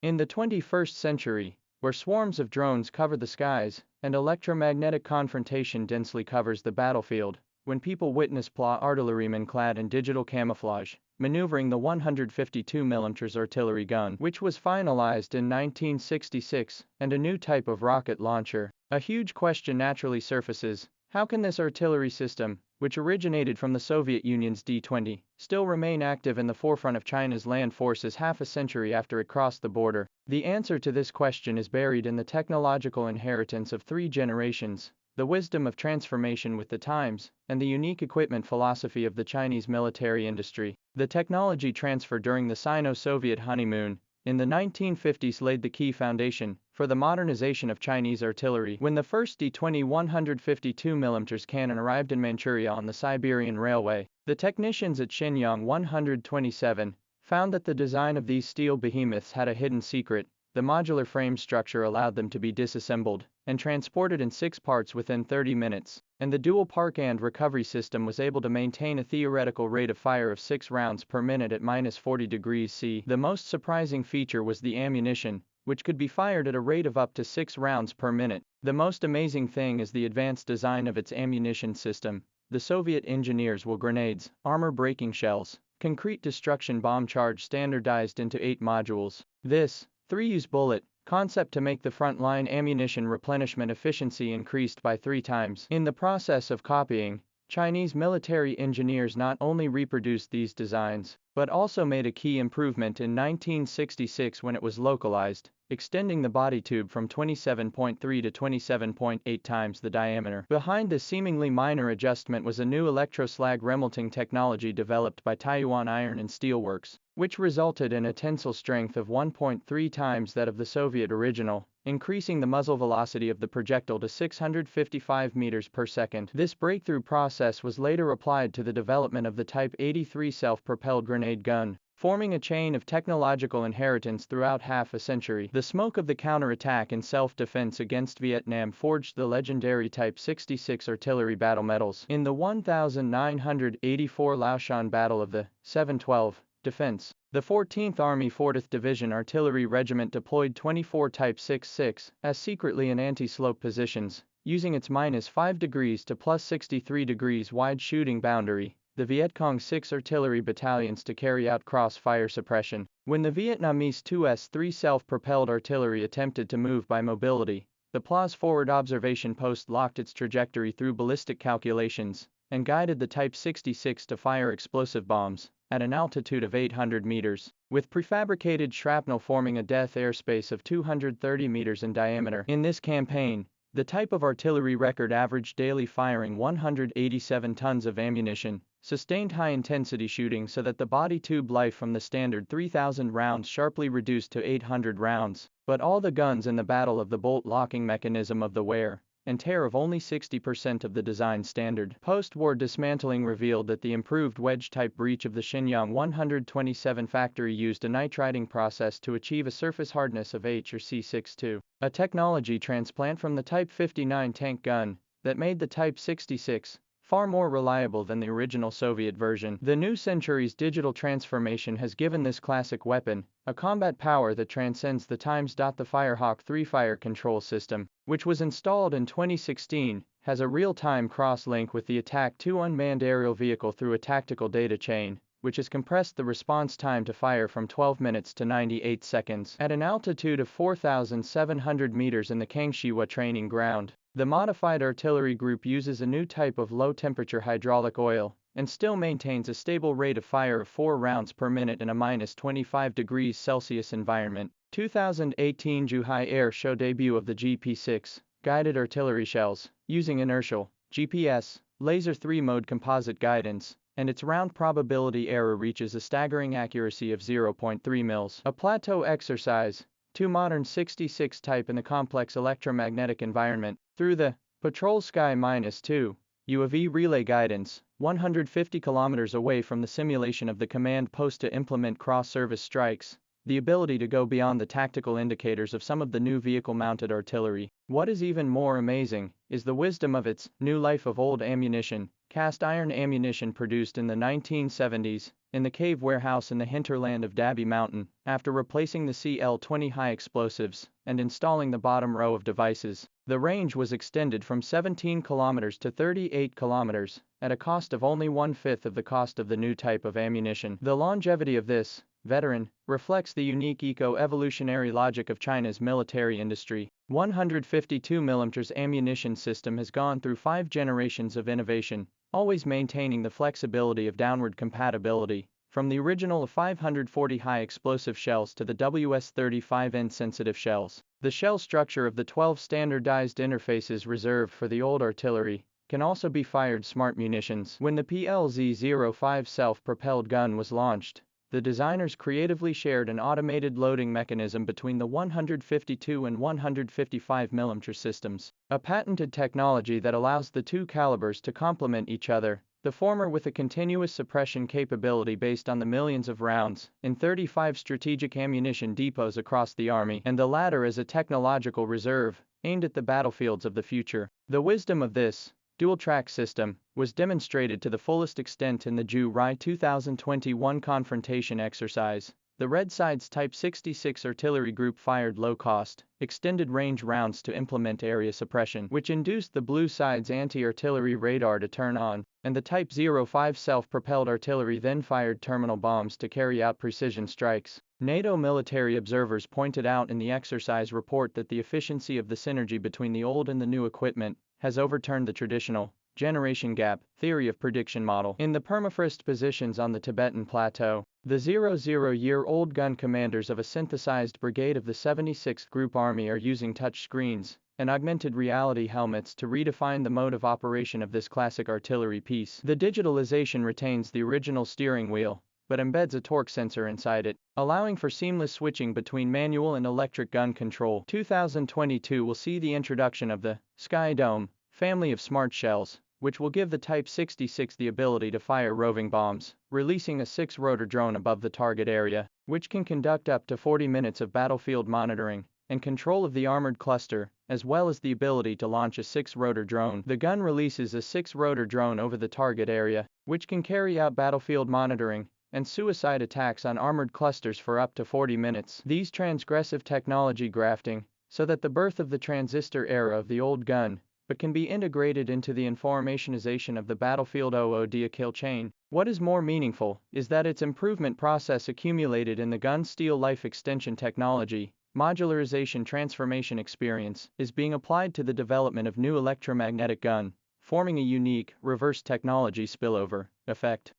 In the 21st century, where swarms of drones cover the skies and electromagnetic confrontation densely covers the battlefield, when people witness artillerymen clad in digital camouflage, maneuvering the 152mm artillery gun, which was finalized in 1966, and a new type of rocket launcher, a huge question naturally surfaces: how can this artillery system, which originated from the Soviet Union's D-20, still remain active in the forefront of China's land forces half a century after it crossed the border? The answer to this question is buried in the technological inheritance of 3 generations, the wisdom of transformation with the times, and the unique equipment philosophy of the Chinese military industry. The technology transfer during the Sino-Soviet honeymoon in the 1950s laid the key foundation for the modernization of Chinese artillery. When the first D-20 152mm cannon arrived in Manchuria on the Siberian Railway, the technicians at Shenyang 127 found that the design of these steel behemoths had a hidden secret. The modular frame structure allowed them to be disassembled and transported in 6 parts within 30 minutes, and the dual park and recovery system was able to maintain a theoretical rate of fire of 6 rounds per minute at -40 degrees C. The most surprising feature was the ammunition, which could be fired at a rate of up to 6 rounds per minute. The most amazing thing is the advanced design of its ammunition system. The Soviet engineers will grenades, armor-breaking shells, concrete destruction bomb charge standardized into 8 modules. This 3-use bullet concept to make the front-line ammunition replenishment efficiency increased by 3 times. In the process of copying, Chinese military engineers not only reproduced these designs, but also made a key improvement in 1966 when it was localized, extending the body tube from 27.3 to 27.8 times the diameter. Behind this seemingly minor adjustment was a new electroslag remelting technology developed by Taiyuan Iron and Steel Works, which resulted in a tensile strength of 1.3 times that of the Soviet original, increasing the muzzle velocity of the projectile to 655 meters per second. This breakthrough process was later applied to the development of the Type 83 self-propelled grenade gun, forming a chain of technological inheritance throughout half a century. The smoke of the counterattack and self-defense against Vietnam forged the legendary Type 66 artillery battle medals. In the 1984 Laoshan Battle of the 712 Defense, the 14th Army 4th Division Artillery Regiment deployed 24 Type 66 as secretly in anti-slope positions, using its -5 degrees to +63 degrees wide shooting boundary, the Viet Cong 6 artillery battalions to carry out cross-fire suppression. When the Vietnamese 2S-3 self-propelled artillery attempted to move by mobility, the PLA's forward observation post locked its trajectory through ballistic calculations and guided the Type 66 to fire explosive bombs at an altitude of 800 meters, with prefabricated shrapnel forming a death airspace of 230 meters in diameter. In this campaign, the type of artillery record averaged daily firing 187 tons of ammunition, sustained high-intensity shooting so that the body tube life from the standard 3,000 rounds sharply reduced to 800 rounds, but all the guns in the battle of the bolt-locking mechanism of the wear and tear of only 60% of the design standard. Post-war dismantling revealed that the improved wedge-type breech of the Shenyang 127 factory used a nitriding process to achieve a surface hardness of H or C62, a technology transplant from the Type 59 tank gun that made the Type 66 far more reliable than the original Soviet version. The new century's digital transformation has given this classic weapon a combat power that transcends the times. The Firehawk 3 fire control system, which was installed in 2016, has a real-time cross-link with the Attack 2 unmanned aerial vehicle through a tactical data chain, which has compressed the response time to fire from 12 minutes to 98 seconds. At an altitude of 4,700 meters in the Kangshiwa training ground, the modified artillery group uses a new type of low-temperature hydraulic oil and still maintains a stable rate of fire of 4 rounds per minute in a -25 degrees Celsius environment. 2018 Zhuhai Air Show debut of the GP6 guided artillery shells, using inertial, GPS, laser 3-mode composite guidance, and its round probability error reaches a staggering accuracy of 0.3 mils. A plateau exercise, 2 modern 66 type in the complex electromagnetic environment, through the Patrol Sky -2 UAV relay guidance, 150 kilometers away from the simulation of the command post to implement cross-service strikes, the ability to go beyond the tactical indicators of some of the new vehicle-mounted artillery. What is even more amazing is the wisdom of its new life of old ammunition cast iron ammunition produced in the 1970s in the cave warehouse in the hinterland of Dabby Mountain, after replacing the CL-20 high explosives and installing the bottom row of devices. The range was extended from 17 kilometers to 38 kilometers, at a cost of only 1/5 of the cost of the new type of ammunition. The longevity of this veteran reflects the unique eco-evolutionary logic of China's military industry. 152mm ammunition system has gone through 5 generations of innovation, always maintaining the flexibility of downward compatibility, from the original 540 high explosive shells to the WS-35N sensitive shells. The shell structure of the 12 standardized interfaces reserved for the old artillery can also be fired smart munitions. When the PLZ-05 self-propelled gun was launched, the designers creatively shared an automated loading mechanism between the 152 and 155mm systems, a patented technology that allows the two calibers to complement each other, the former with a continuous suppression capability based on the millions of rounds in 35 strategic ammunition depots across the Army, and the latter as a technological reserve aimed at the battlefields of the future. The wisdom of this dual-track system was demonstrated to the fullest extent in the July 2021 confrontation exercise. The Red Side's Type 66 artillery group fired low-cost, extended-range rounds to implement area suppression, which induced the Blue Side's anti-artillery radar to turn on, and the Type 05 self-propelled artillery then fired terminal bombs to carry out precision strikes. NATO military observers pointed out in the exercise report that the efficiency of the synergy between the old and the new equipment has overturned the traditional generation gap theory of prediction model. In the permafrost positions on the Tibetan Plateau, the 00-year-old gun commanders of a synthesized brigade of the 76th Group Army are using touch screens and augmented reality helmets to redefine the mode of operation of this classic artillery piece. The digitalization retains the original steering wheel, but embeds a torque sensor inside it, allowing for seamless switching between manual and electric gun control. 2022 will see the introduction of the Sky Dome family of smart shells, which will give the Type 66 the ability to fire roving bombs, releasing a 6-rotor drone above the target area, which can conduct up to 40 minutes of battlefield monitoring and control of the armored cluster, as well as the ability to launch a 6-rotor drone. The gun releases a 6-rotor drone over the target area, which can carry out battlefield monitoring and suicide attacks on armored clusters for up to 40 minutes. These transgressive technology grafting, so that the birth of the transistor era of the old gun, but can be integrated into the informationization of the battlefield OOD kill chain. What is more meaningful is that its improvement process accumulated in the gun steel life extension technology, modularization transformation experience, is being applied to the development of new electromagnetic gun, forming a unique, reverse technology spillover effect.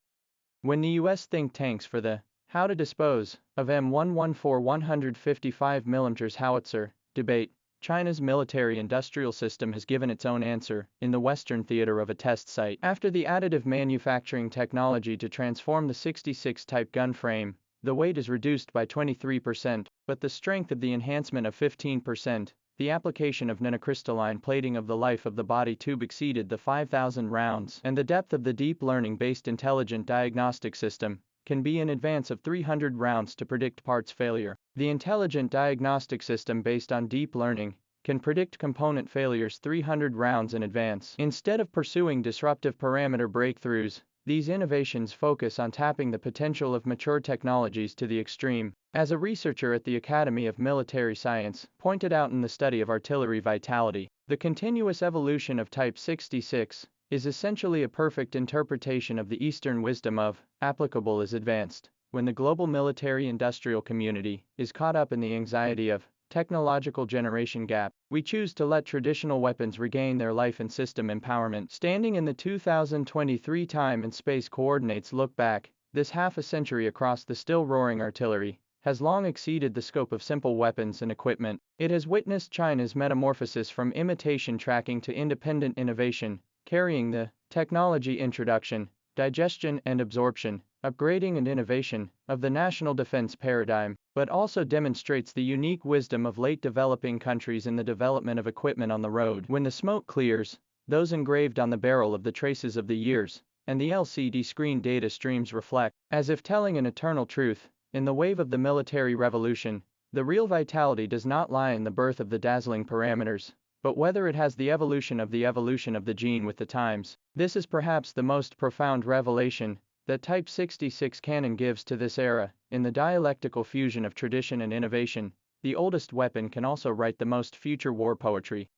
When the US think tanks for the how to dispose of M114 155mm howitzer debate, China's military-industrial system has given its own answer in the Western theater of a test site. After the additive manufacturing technology to transform the 66 type gun frame, the weight is reduced by 23%, but the strength of the enhancement of 15%, the application of nanocrystalline plating of the life of the body tube exceeded the 5,000 rounds, and the depth of the deep learning-based intelligent diagnostic system can be in advance of 300 rounds to predict parts failure. The intelligent diagnostic system based on deep learning can predict component failures 300 rounds in advance. Instead of pursuing disruptive parameter breakthroughs, these innovations focus on tapping the potential of mature technologies to the extreme. As a researcher at the Academy of Military Science pointed out in the study of artillery vitality, the continuous evolution of Type 66 is essentially a perfect interpretation of the Eastern wisdom of applicable as advanced. When the global military-industrial community is caught up in the anxiety of technological generation gap, we choose to let traditional weapons regain their life and system empowerment. Standing in the 2023 time and space coordinates look back, this half a century across the still roaring artillery has long exceeded the scope of simple weapons and equipment. It has witnessed China's metamorphosis from imitation tracking to independent innovation, carrying the technology introduction, digestion and absorption, upgrading and innovation of the national defense paradigm, but also demonstrates the unique wisdom of late developing countries in the development of equipment on the road. When the smoke clears, those engraved on the barrel of the traces of the years, and the LCD screen data streams reflect, as if telling an eternal truth, in the wave of the military revolution, the real vitality does not lie in the birth of the dazzling parameters, but whether it has the evolution of the gene with the times. This is perhaps the most profound revelation that Type 66 canon gives to this era. In the dialectical fusion of tradition and innovation, the oldest weapon can also write the most future war poetry.